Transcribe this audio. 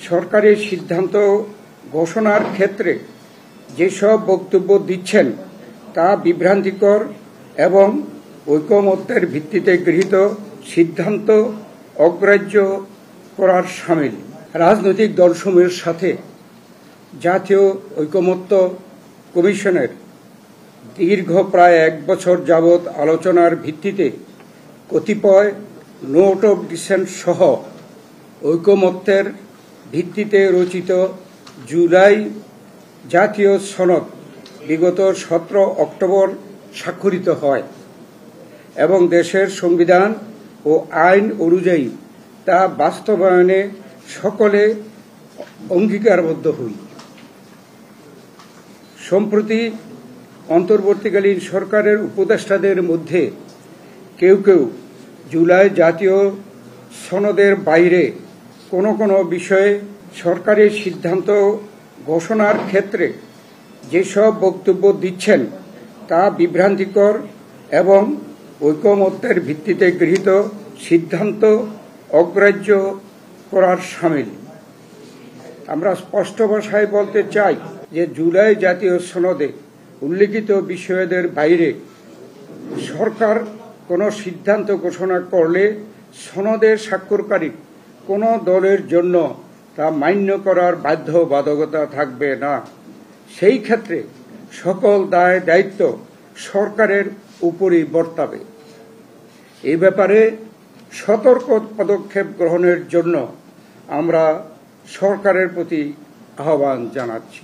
সরকারের সিদ্ধান্ত ঘোষণার ক্ষেত্রে যেসব বক্তব্য দিচ্ছেন তা বিভ্রান্তিকর এবং ঐকমত্যের ভিত্তিতে গৃহীত সিদ্ধান্ত অগ্রাহ্য করার শামিল। রাজনৈতিক দলসমূহের সাথে জাতীয় ঐকমত্য কমিশনের দীর্ঘ প্রায় 1 বছর যাবৎ আলোচনার ভিত্তিতে কতিপয় নোট অব ডিসেন্ট সহ ঐকমত্যের ভিত্তিতে রচিত জুলাই জাতীয় সনদ বিগত 17 অক্টোবর স্বাক্ষরিত হয় এবং দেশের সংবিধান ও আইন অনুযায়ী তা বাস্তবায়নে সকলে অঙ্গীকারবদ্ধ হই। সম্প্রতি অন্তর্বর্তীকালীন সরকারের উপদেষ্টাদের মধ্যে কেউ কেউ জুলাই জাতীয় সনদের বাইরে কোনো বিষয়ে সরকারের সিদ্ধান্ত ঘোষণার ক্ষেত্রে যেসব বক্তব্য দিচ্ছেন তা বিভ্রান্তিকর এবং ঐকমত্যের ভিত্তিতে গৃহীত সিদ্ধান্ত অগ্রাহ্য করার শামিল। আমরা স্পষ্ট ভাষায় বলতে চাই যে জুলাই জাতীয় সনদে উল্লিখিত বিষয়দের বাইরে সরকার কোনো সিদ্ধান্ত ঘোষণা করলে সনদের স্বাক্ষরকারী কোনো দলের জন্য তা মান্য করার বাধ্যবাধকতা থাকবে না। সেই ক্ষেত্রে সকল দায় দায়িত্ব সরকারের উপরই বর্তাবে। এই ব্যাপারে সতর্ক পদক্ষেপ গ্রহণের জন্য আমরা সরকারের প্রতি আহ্বান জানাচ্ছি।